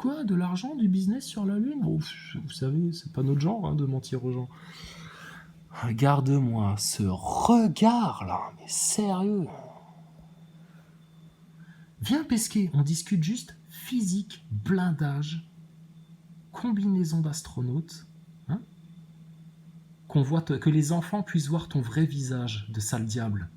quoi? De l'argent, du business sur la Lune? Oh, vous savez, c'est pas notre genre hein, de mentir aux gens. Regarde-moi ce regard là, mais sérieux. Viens pesquer, on discute juste physique, blindage, combinaison d'astronautes, hein, que les enfants puissent voir ton vrai visage de sale diable.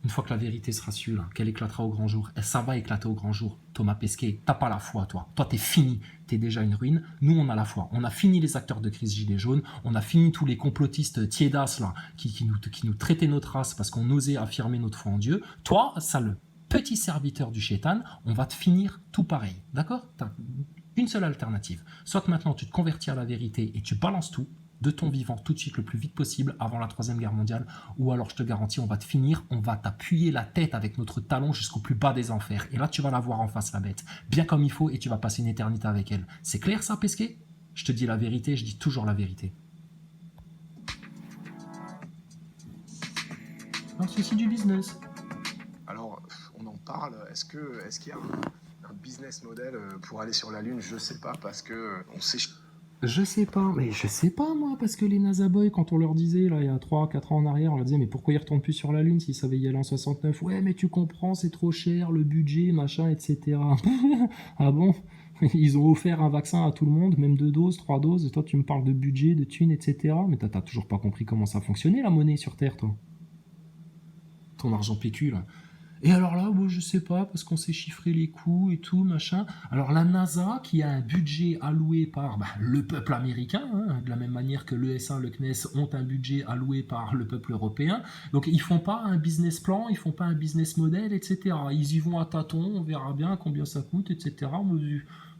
Une fois que la vérité sera sûre, là, qu'elle éclatera au grand jour, et ça va éclater au grand jour. Thomas Pesquet, t'as pas la foi, toi. Toi, t'es fini. T'es déjà une ruine. Nous, on a la foi. On a fini les acteurs de crise gilets jaunes. On a fini tous les complotistes tiédas, là, qui nous traitaient notre race parce qu'on osait affirmer notre foi en Dieu. Toi, sale petit serviteur du chétan, on va te finir tout pareil. D'accord? T'as une seule alternative. Soit que maintenant, tu te convertis à la vérité et tu balances tout, de ton vivant tout de suite le plus vite possible avant la Troisième Guerre mondiale, ou alors je te garantis on va te finir, on va t'appuyer la tête avec notre talon jusqu'au plus bas des enfers, et là tu vas la voir en face la bête, bien comme il faut, et tu vas passer une éternité avec elle. C'est clair ça, Pesquet? Je te dis la vérité, je dis toujours la vérité. Un souci du business. Alors, on en parle, est-ce qu'il y a un business model pour aller sur la Lune? Je sais pas, parce que on sait... Je sais pas, mais je sais pas moi, parce que les NASA Boys, quand on leur disait, là, il y a 3-4 ans en arrière, on leur disait, mais pourquoi ils retournent plus sur la Lune s'ils savaient y aller en 69? Ouais, mais tu comprends, c'est trop cher, le budget, machin, etc. Ah bon? Ils ont offert un vaccin à tout le monde, même 2 doses, 3 doses, et toi tu me parles de budget, de thunes, etc. Mais t'as toujours pas compris comment ça fonctionnait la monnaie sur Terre, toi. Ton argent PQ, là. Et alors là, bon, je sais pas, parce qu'on sait chiffrer les coûts et tout, machin. Alors la NASA, qui a un budget alloué par le peuple américain, hein, de la même manière que l'ESA, le CNES ont un budget alloué par le peuple européen. Donc ils font pas un business plan, ils font pas un business model, etc. Ils y vont à tâtons, on verra bien combien ça coûte, etc.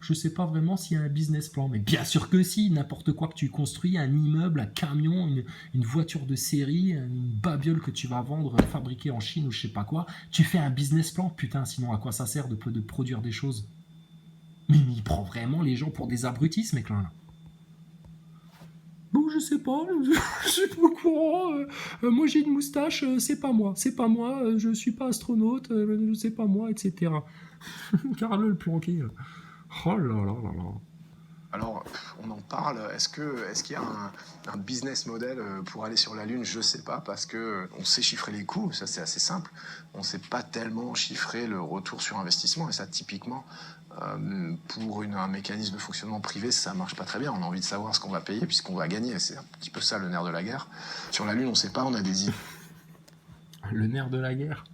Je sais pas vraiment s'il y a un business plan, mais bien sûr que si, n'importe quoi que tu construis, un immeuble, un camion, une voiture de série, une babiole que tu vas vendre fabriquée en Chine ou je sais pas quoi, tu fais un business plan, putain, sinon à quoi ça sert de produire des choses? Mais il prend vraiment les gens pour des abrutis, ce mec-là. Bon, je sais pas, je suis pas au courant. Moi j'ai une moustache, c'est pas moi, je suis pas astronaute, c'est pas moi, etc. Carole le planqué. Oh là là là là. Alors, on en parle, est-ce qu'il y a un business model pour aller sur la Lune? Je sais pas, parce que on sait chiffrer les coûts, ça c'est assez simple. On sait pas tellement chiffrer le retour sur investissement, et ça typiquement, pour un mécanisme de fonctionnement privé, ça marche pas très bien. On a envie de savoir ce qu'on va payer puisqu'on va gagner, c'est un petit peu ça le nerf de la guerre. Sur la Lune, on sait pas, on a des idées. Le nerf de la guerre.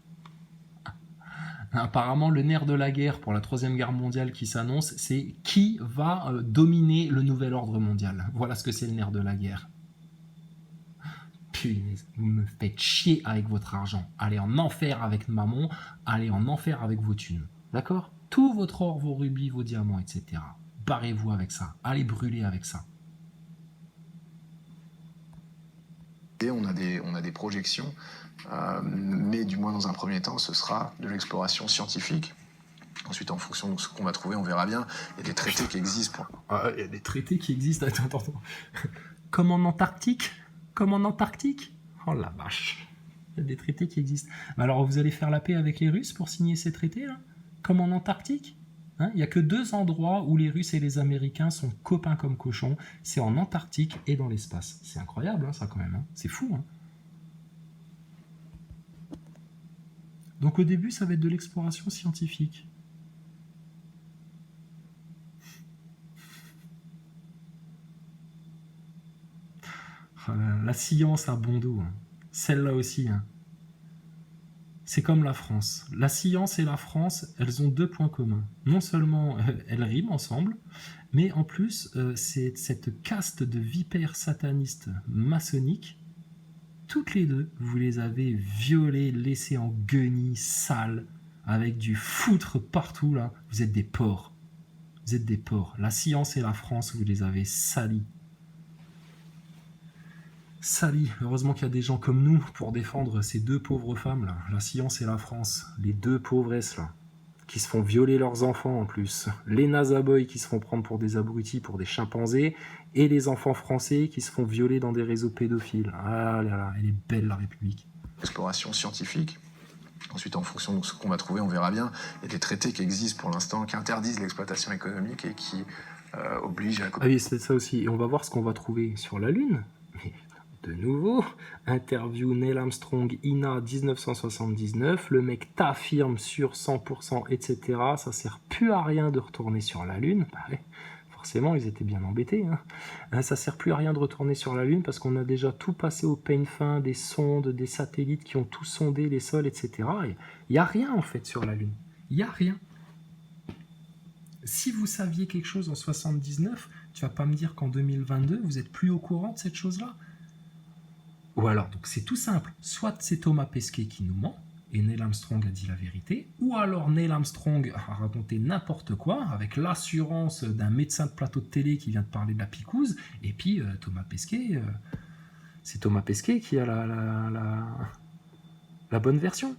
Apparemment, le nerf de la guerre pour la Troisième Guerre mondiale qui s'annonce, c'est qui va dominer le nouvel ordre mondial. Voilà ce que c'est le nerf de la guerre. Punaise, vous me faites chier avec votre argent. Allez en enfer avec maman, allez en enfer avec vos thunes. D'accord? Tout votre or, vos rubis, vos diamants, etc. Barrez-vous avec ça. Allez brûler avec ça. Et on a des projections, mais du moins dans un premier temps, ce sera de l'exploration scientifique. Ensuite, en fonction de ce qu'on va trouver, on verra bien. Il y a des traités qui existent. Il y a des traités qui existent. Attends. Comme en Antarctique? Oh la vache. Il y a des traités qui existent. Mais alors, vous allez faire la paix avec les Russes pour signer ces traités, là? Comme en Antarctique? Hein, il n'y a que 2 endroits où les Russes et les Américains sont copains comme cochons. C'est en Antarctique et dans l'espace. C'est incroyable, hein, ça, quand même. Hein. C'est fou, hein. Donc, au début, ça va être de l'exploration scientifique. La science a bon dos. Hein. Celle-là aussi. Hein. C'est comme la France. La science et la France, elles ont 2 points communs. Non seulement elles riment ensemble, mais en plus, c'est cette caste de vipères satanistes maçonniques, toutes les 2, vous les avez violées, laissées en guenilles, sales, avec du foutre partout, là. Vous êtes des porcs. Vous êtes des porcs. La science et la France, vous les avez salis. Sali, heureusement qu'il y a des gens comme nous pour défendre ces 2 pauvres femmes là, la science et la France, les 2 pauvresses là, qui se font violer leurs enfants en plus, les NASA Boys qui se font prendre pour des abrutis, pour des chimpanzés, et les enfants français qui se font violer dans des réseaux pédophiles. Ah là là, elle est belle la République. Exploration scientifique. Ensuite, en fonction de ce qu'on va trouver, on verra bien. Il y a des traités qui existent pour l'instant, qui interdisent l'exploitation économique et qui obligent à... Ah oui, c'est ça aussi. Et on va voir ce qu'on va trouver sur la Lune. Mais de nouveau, interview Neil Armstrong, INA 1979. Le mec t'affirme sur 100%, etc. Ça sert plus à rien de retourner sur la Lune. Bah ouais, forcément, ils étaient bien embêtés. Ça sert plus à rien de retourner sur la Lune parce qu'on a déjà tout passé au peigne fin, des sondes, des satellites qui ont tout sondé les sols, etc. Il n'y a rien en fait sur la Lune. Il n'y a rien. Si vous saviez quelque chose en 79, tu vas pas me dire qu'en 2022, vous êtes plus au courant de cette chose-là. Ou alors, donc c'est tout simple. Soit c'est Thomas Pesquet qui nous ment, et Neil Armstrong a dit la vérité, ou alors Neil Armstrong a raconté n'importe quoi, avec l'assurance d'un médecin de plateau de télé qui vient de parler de la picouse, et puis Thomas Pesquet, c'est Thomas Pesquet qui a la bonne version.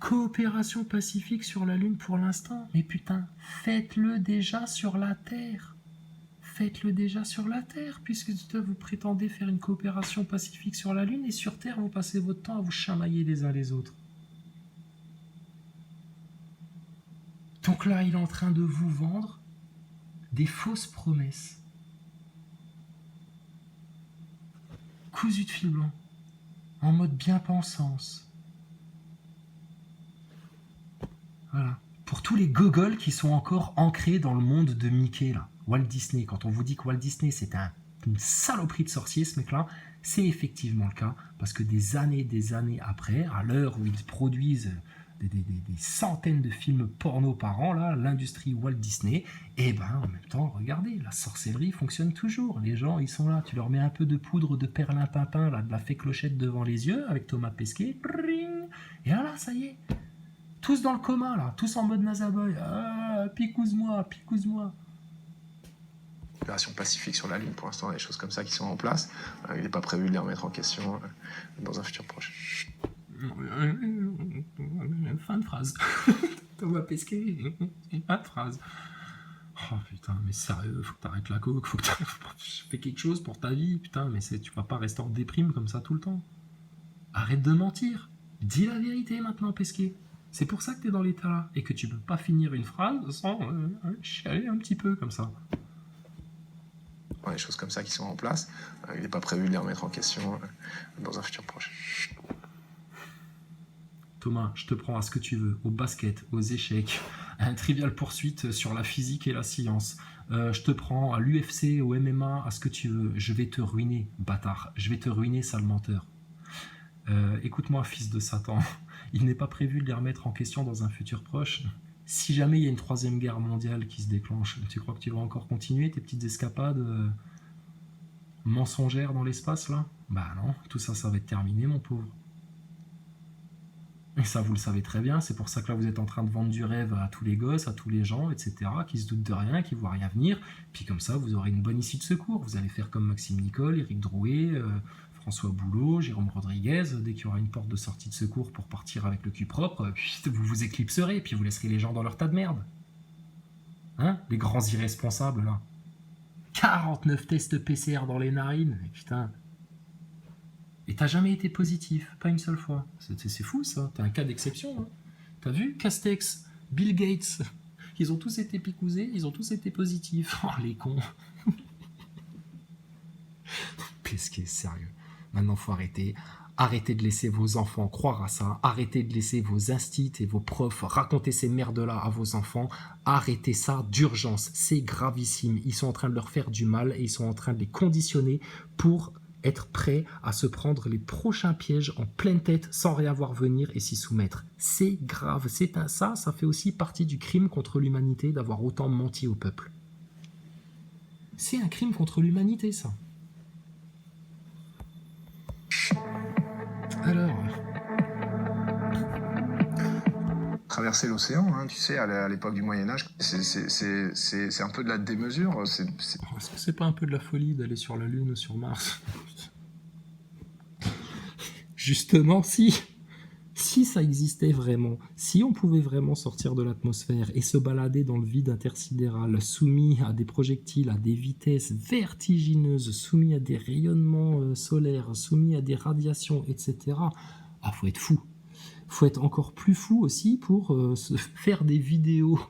Coopération pacifique sur la Lune pour l'instant. Mais putain, faites-le déjà sur la Terre. Faites-le déjà sur la Terre, puisque vous prétendez faire une coopération pacifique sur la Lune, et sur Terre, vous passez votre temps à vous chamailler les uns les autres. Donc là, il est en train de vous vendre des fausses promesses. Cousu de fil blanc, en mode bien-pensance. Voilà. Pour tous les gogols qui sont encore ancrés dans le monde de Mickey, là. Walt Disney, quand on vous dit que Walt Disney c'est une saloperie de sorcier, ce mec-là, c'est effectivement le cas, parce que des années après, à l'heure où ils produisent des centaines de films porno par an, là, l'industrie Walt Disney, et ben en même temps, regardez, la sorcellerie fonctionne toujours. Les gens, ils sont là, tu leur mets un peu de poudre de perlimpinpin, là, de la fée clochette devant les yeux, avec Thomas Pesquet, et là, ça y est. Tous dans le coma, là, tous en mode Nazaboy. Ah, picouse-moi. Opération pacifique sur la Lune, pour l'instant, il y a des choses comme ça qui sont en place. Il n'est pas prévu de les remettre en question dans un futur proche. Fin de phrase. Thomas Pesquet, fin de phrase. Oh putain, mais sérieux, faut que t'arrêtes la coke, faut que fais quelque chose pour ta vie, putain, mais tu vas pas rester en déprime comme ça tout le temps. Arrête de mentir. Dis la vérité maintenant, Pesquet. C'est pour ça que t'es dans l'état là, et que tu peux pas finir une phrase sans chialer un petit peu comme ça. Des choses comme ça qui sont en place. Il n'est pas prévu de les remettre en question dans un futur proche. Thomas, je te prends à ce que tu veux, au basket, aux échecs, à un trivial poursuite sur la physique et la science. Je te prends à l'UFC, au MMA, à ce que tu veux. Je vais te ruiner, bâtard. Je vais te ruiner, sale menteur. Écoute-moi, fils de Satan. Il n'est pas prévu de les remettre en question dans un futur proche. Si jamais il y a une 3e guerre mondiale qui se déclenche, tu crois que tu vas encore continuer tes petites escapades mensongères dans l'espace, là? Bah non, tout ça, ça va être terminé, mon pauvre. Et ça, vous le savez très bien, c'est pour ça que là, vous êtes en train de vendre du rêve à tous les gosses, à tous les gens, etc., qui se doutent de rien, qui ne voient rien venir. Puis comme ça, vous aurez une bonne issue de secours. Vous allez faire comme Maxime Nicole, Éric Drouet, François Boulot, Jérôme Rodriguez. Dès qu'il y aura une porte de sortie de secours pour partir avec le cul propre, vous vous éclipserez, puis vous laisserez les gens dans leur tas de merde. Hein? Les grands irresponsables, là. 49 tests PCR dans les narines, putain. Et t'as jamais été positif, pas une seule fois. C'est fou, ça. T'es un cas d'exception. Hein. T'as vu Castex, Bill Gates, ils ont tous été picousés, ils ont tous été positifs. Oh, les cons. Pesquet, sérieux. Maintenant, faut arrêter. Arrêtez de laisser vos enfants croire à ça. Arrêtez de laisser vos instits et vos profs raconter ces merdes-là à vos enfants. Arrêtez ça d'urgence. C'est gravissime. Ils sont en train de leur faire du mal et ils sont en train de les conditionner pour être prêts à se prendre les prochains pièges en pleine tête sans rien voir venir et s'y soumettre. C'est grave. Ça fait aussi partie du crime contre l'humanité d'avoir autant menti au peuple. C'est un crime contre l'humanité, ça. Alors... Traverser l'océan, hein, tu sais, à l'époque du Moyen-Âge, c'est un peu de la démesure. Est-ce que c'est pas un peu de la folie d'aller sur la Lune ou sur Mars? Justement, si ça existait vraiment, si on pouvait vraiment sortir de l'atmosphère et se balader dans le vide intersidéral, soumis à des projectiles à des vitesses vertigineuses, soumis à des rayonnements solaires, soumis à des radiations, etc., faut être fou. faut être encore plus fou aussi pour se faire des vidéos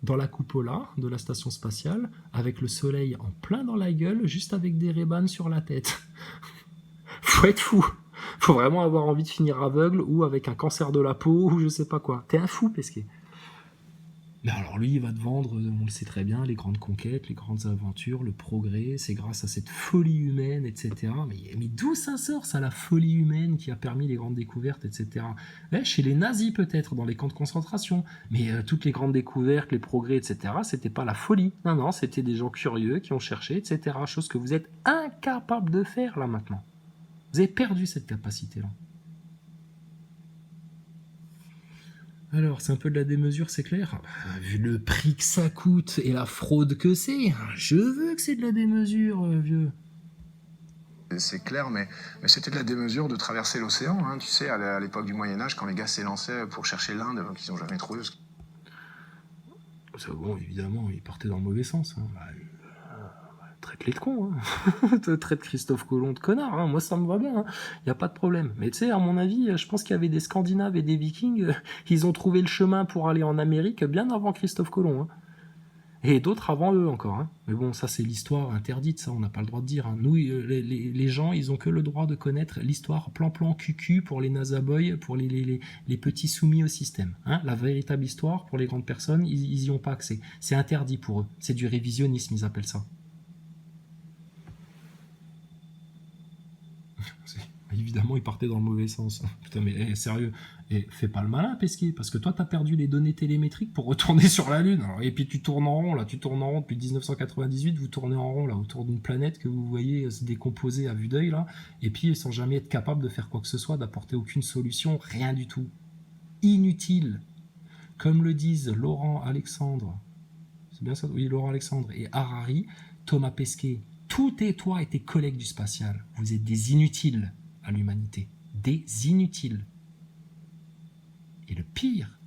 dans la cupola de la station spatiale, avec le soleil en plein dans la gueule, juste avec des Ray-Ban sur la tête. Faut être fou. Faut vraiment avoir envie de finir aveugle ou avec un cancer de la peau ou je sais pas quoi. T'es un fou, Pesquet. Mais alors lui, il va te vendre, on le sait très bien, les grandes conquêtes, les grandes aventures, le progrès, c'est grâce à cette folie humaine, etc. Mais d'où ça sort, ça, la folie humaine qui a permis les grandes découvertes, etc. Ouais, chez les nazis peut-être, dans les camps de concentration, mais toutes les grandes découvertes, les progrès, etc., c'était pas la folie. Non, non, c'était des gens curieux qui ont cherché, etc. Chose que vous êtes incapable de faire là maintenant. Vous avez perdu cette capacité-là. Alors, c'est un peu de la démesure, c'est clair. Vu le prix que ça coûte et la fraude que c'est, je veux que c'est de la démesure, vieux. C'est clair, mais c'était de la démesure de traverser l'océan. Hein. Tu sais, à l'époque du Moyen-Âge, quand les gars s'élançaient pour chercher l'Inde, qu'ils n'ont jamais trouvé. C'est bon, évidemment, ils partaient dans le mauvais sens. Hein. Traite-les de cons. Hein. Traite Christophe Colomb de connard. Hein. Moi, ça me va bien. Il n'y a pas de problème. Mais tu sais, à mon avis, je pense qu'il y avait des Scandinaves et des Vikings. Ils ont trouvé le chemin pour aller en Amérique bien avant Christophe Colomb. Hein. Et d'autres avant eux encore. Hein. Mais bon, ça, c'est l'histoire interdite. Ça, on n'a pas le droit de dire. Hein. Nous, les gens, ils ont que le droit de connaître l'histoire plan-plan cucu pour les nazaboys, pour les petits soumis au système. Hein. La véritable histoire, pour les grandes personnes, ils y ont pas accès. C'est interdit pour eux. C'est du révisionnisme, ils appellent ça. Évidemment, il partait dans le mauvais sens. Putain, mais sérieux, fais pas le malin, Pesquet, parce que toi, t'as perdu les données télémétriques pour retourner sur la Lune. Alors, et puis tu tournes en rond, là, depuis 1998, vous tournez en rond, là, autour d'une planète que vous voyez se décomposer à vue d'œil, là, et puis sans jamais être capable de faire quoi que ce soit, d'apporter aucune solution, rien du tout. Inutile. Comme le disent Laurent Alexandre, c'est bien ça? Oui, Laurent Alexandre et Harari, Thomas Pesquet, tout et toi et tes collègues du spatial, vous êtes des inutiles à l'humanité. Des inutiles. Et le pire,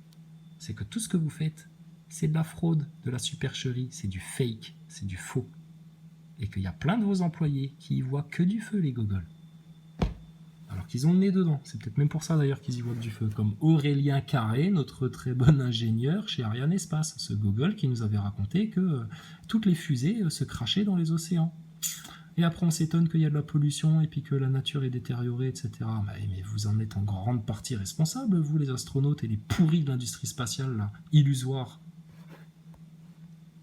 c'est que tout ce que vous faites, c'est de la fraude, de la supercherie, c'est du fake, c'est du faux. Et qu'il y a plein de vos employés qui y voient que du feu, les gogoles. Alors qu'ils ont le nez dedans. C'est peut-être même pour ça d'ailleurs qu'ils y voient que du feu. Comme Aurélien Carré, notre très bon ingénieur chez Ariane Espace. Ce gogol qui nous avait raconté que toutes les fusées se crachaient dans les océans. Et après, on s'étonne qu'il y a de la pollution et puis que la nature est détériorée, etc. Mais vous en êtes en grande partie responsables, vous, les astronautes et les pourris de l'industrie spatiale, là, illusoires.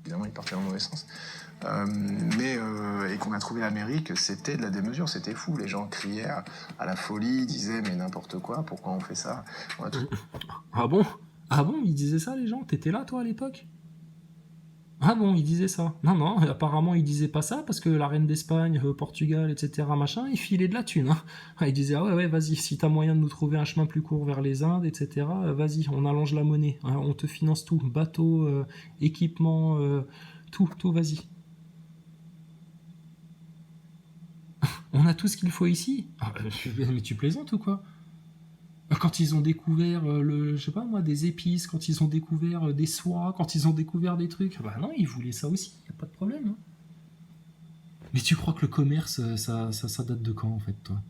Évidemment, il partait dans le mauvais sens. Et qu'on a trouvé l'Amérique, c'était de la démesure, c'était fou. Les gens criaient à la folie, disaient mais n'importe quoi, pourquoi on fait ça? Ah bon? Ah bon, ils disaient ça, les gens? T'étais là, toi, à l'époque? Ah bon, il disait ça. Non, apparemment il disait pas ça parce que la reine d'Espagne, Portugal, etc. machin, il filait de la thune. Hein. Il disait ah ouais, vas-y, si t'as moyen de nous trouver un chemin plus court vers les Indes, etc. Vas-y, on allonge la monnaie, hein, on te finance tout, bateau, équipement, tout, vas-y. On a tout ce qu'il faut ici. Mais tu plaisantes ou quoi? Quand ils ont découvert je sais pas moi, des épices, quand ils ont découvert des soies, quand ils ont découvert des trucs, bah non, ils voulaient ça aussi, y a pas de problème. Hein. Mais tu crois que le commerce, ça date de quand en fait, toi?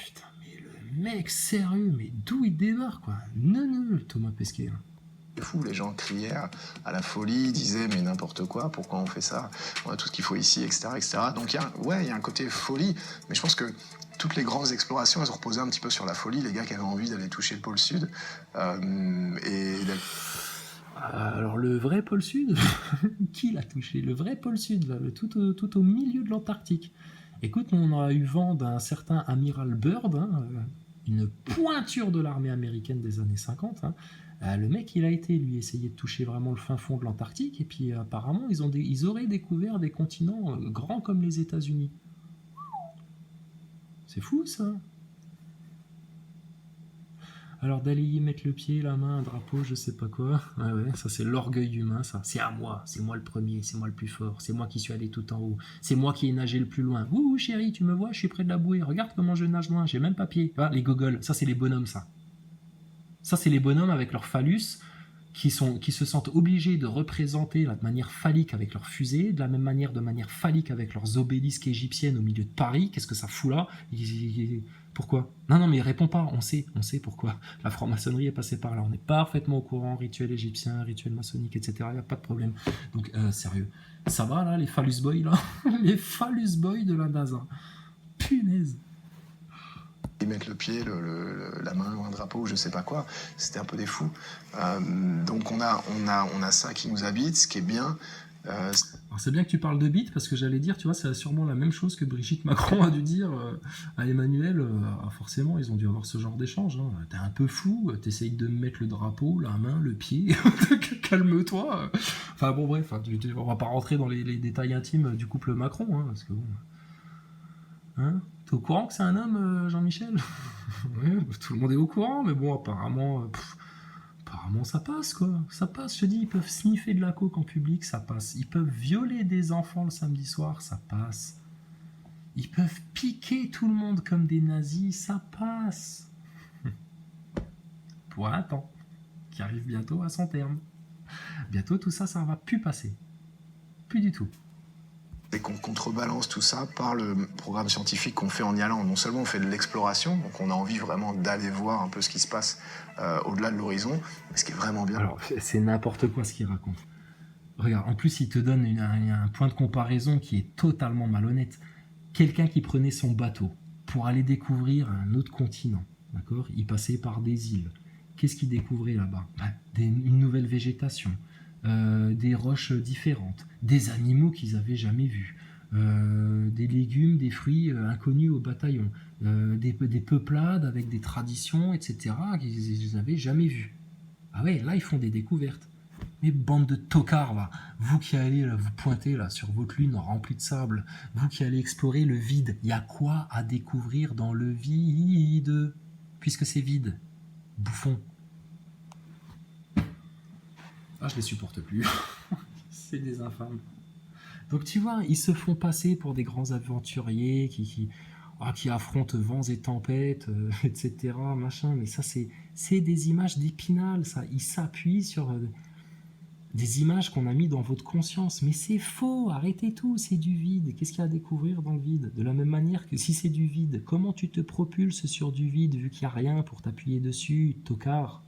Putain, mais le mec sérieux, mais d'où il démarre quoi? Non, Thomas Pesquet. Hein. C'est fou, les gens criaient à la folie, disaient mais n'importe quoi, pourquoi on fait ça? On a tout ce qu'il faut ici, etc., etc. Donc il y a un côté folie, mais je pense que toutes les grandes explorations, elles ont reposé un petit peu sur la folie, les gars qui avaient envie d'aller toucher le pôle sud. Alors le vrai pôle sud, qui l'a touché? Le vrai pôle sud, là, tout au milieu de l'Antarctique. Écoute, on a eu vent d'un certain amiral Byrd, hein, une pointure de l'armée américaine des années 50. Hein. Le mec, il a été, lui, essayer de toucher vraiment le fin fond de l'Antarctique, et puis apparemment, ils auraient découvert des continents grands comme les États-Unis. C'est fou, ça. Alors d'aller y mettre le pied, la main, un drapeau, je sais pas quoi. Ouais, ça c'est l'orgueil humain, ça. C'est à moi, c'est moi le premier, c'est moi le plus fort, c'est moi qui suis allé tout en haut, c'est moi qui ai nagé le plus loin. Ouh chérie, tu me vois, je suis près de la bouée, regarde comment je nage loin, j'ai même pas pied. Ah, les gogoles, ça c'est les bonhommes, ça. Ça c'est les bonhommes avec leur phallus, qui se sentent obligés de représenter de manière phallique avec leurs fusées, de la même manière, de manière phallique avec leurs obélisques égyptiennes au milieu de Paris. Qu'est-ce que ça fout là? Pourquoi? Non, mais réponds pas, on sait pourquoi. La franc-maçonnerie est passée par là, on est parfaitement au courant, rituel égyptien, rituel maçonnique, etc. Il n'y a pas de problème. Donc, sérieux, ça va là, les phallus boys là? Les phallus boys de la NASA. Punaise. Ils mettent le pied, la main ou un drapeau ou je sais pas quoi. C'était un peu des fous. Donc on a ça qui nous habite, ce qui est bien. Alors c'est bien que tu parles de bite parce que j'allais dire, tu vois, c'est sûrement la même chose que Brigitte Macron a dû dire à Emmanuel. Forcément, ils ont dû avoir ce genre d'échange. Hein. T'es un peu fou, t'essayes de me mettre le drapeau, la main, le pied. Calme-toi. Enfin bon, bref, on va pas rentrer dans les détails intimes du couple Macron, hein, parce que bon. Hein, t'es au courant que c'est un homme, Jean-Michel? Ouais, tout le monde est au courant, mais bon, apparemment ça passe, quoi. Ça passe, je te dis, ils peuvent sniffer de la coke en public, ça passe. Ils peuvent violer des enfants le samedi soir, ça passe. Ils peuvent piquer tout le monde comme des nazis, ça passe. Pour un temps, qui arrive bientôt à son terme. Bientôt, tout ça, ça va plus passer. Plus du tout. Et qu'on contrebalance tout ça par le programme scientifique qu'on fait en y allant. Non seulement on fait de l'exploration, donc on a envie vraiment d'aller voir un peu ce qui se passe au-delà de l'horizon, mais ce qui est vraiment bien. Alors, c'est n'importe quoi ce qu'il raconte. Regarde, en plus, il te donne un point de comparaison qui est totalement malhonnête. Quelqu'un qui prenait son bateau pour aller découvrir un autre continent, d'accord? Il passait par des îles. Qu'est-ce qu'il découvrait là-bas? Une nouvelle végétation, des roches différentes, des animaux qu'ils n'avaient jamais vus, des légumes, des fruits inconnus au bataillon, des peuplades avec des traditions, etc., qu'ils n'avaient jamais vues. Ah ouais, là, ils font des découvertes. Mais bande de tocards, là, vous qui allez là, vous pointer là, sur votre lune remplie de sable, vous qui allez explorer le vide, il y a quoi à découvrir dans le vide? Puisque c'est vide. Bouffon. Ah, je les supporte plus. C'est des infâmes. Donc tu vois, ils se font passer pour des grands aventuriers qui affrontent vents et tempêtes, etc. Machin. Mais ça, c'est des images d'Épinal, ça. Ils s'appuient sur des images qu'on a mis dans votre conscience. Mais c'est faux, arrêtez tout, c'est du vide. Qu'est-ce qu'il y a à découvrir dans le vide? De la même manière que si c'est du vide, comment tu te propulses sur du vide vu qu'il n'y a rien pour t'appuyer dessus, tocard?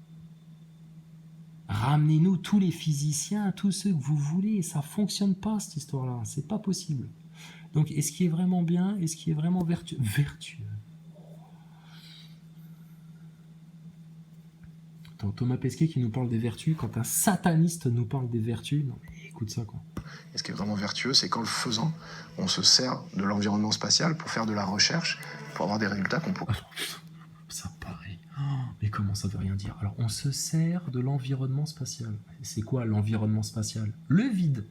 Ramenez-nous tous les physiciens, tous ceux que vous voulez. Ça fonctionne pas, cette histoire-là. C'est pas possible. Donc, est-ce qui est vraiment bien? Est-ce qui est vraiment vertueux? Attends, Thomas Pesquet qui nous parle des vertus, quand un sataniste nous parle des vertus, non mais écoute ça, quoi. Et ce qui est vraiment vertueux, c'est qu'en le faisant, on se sert de l'environnement spatial pour faire de la recherche, pour avoir des résultats qu'on pourrait... Alors, ça paraît... mais comment ça veut rien dire? Alors, on se sert de l'environnement spatial. C'est quoi l'environnement spatial? Le vide.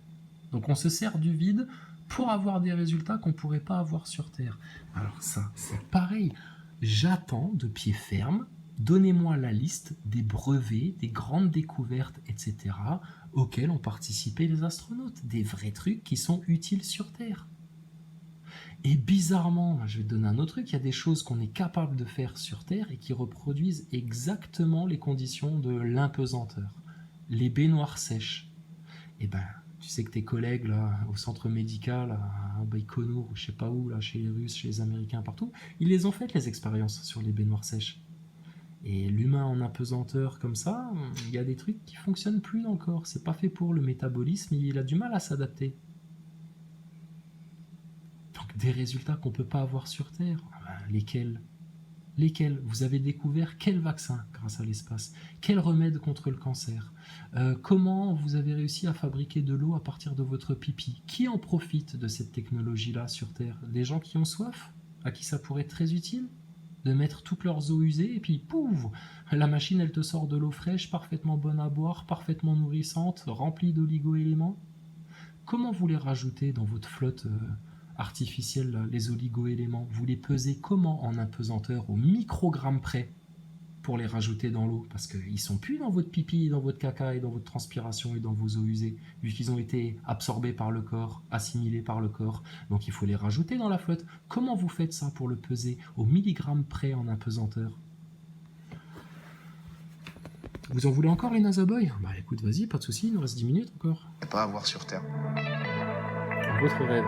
Donc, on se sert du vide pour avoir des résultats qu'on ne pourrait pas avoir sur Terre. Alors ça, c'est pareil. J'attends de pied ferme, donnez-moi la liste des brevets, des grandes découvertes, etc., auxquelles ont participé les astronautes. Des vrais trucs qui sont utiles sur Terre. Et bizarrement, je vais te donner un autre truc, il y a des choses qu'on est capable de faire sur Terre et qui reproduisent exactement les conditions de l'impesanteur. Les baignoires sèches. Eh ben, tu sais que tes collègues là, au centre médical, à Baïkonour, ou je sais pas où, là, chez les Russes, chez les Américains, partout, ils les ont faites les expériences sur les baignoires sèches. Et l'humain en apesanteur comme ça, il y a des trucs qui fonctionnent plus dans le corps. C'est pas fait pour le métabolisme, il a du mal à s'adapter. Donc des résultats qu'on peut pas avoir sur Terre. Lesquels? Lesquels? Vous avez découvert quel vaccin grâce à l'espace? Quel remède contre le cancer? Comment vous avez réussi à fabriquer de l'eau à partir de votre pipi? Qui en profite de cette technologie-là sur Terre? Les gens qui ont soif? À qui ça pourrait être très utile? De mettre toutes leurs eaux usées et puis pouf, la machine elle te sort de l'eau fraîche, parfaitement bonne à boire, parfaitement nourrissante, remplie d'oligo-éléments. Comment vous les rajoutez dans votre flotte artificielle, là, les oligo-éléments? Vous les pesez comment en apesanteur, au microgramme près, pour les rajouter dans l'eau? Parce qu'ils sont plus dans votre pipi, dans votre caca et dans votre transpiration et dans vos eaux usées, vu qu'ils ont été absorbés par le corps, assimilés par le corps. Donc il faut les rajouter dans la flotte. Comment vous faites ça pour le peser au milligramme près en apesanteur? Vous en voulez encore les NASA Boys? Bah écoute, vas-y, pas de soucis, il nous reste 10 minutes encore. pas avoir sur Terre. Votre rêve.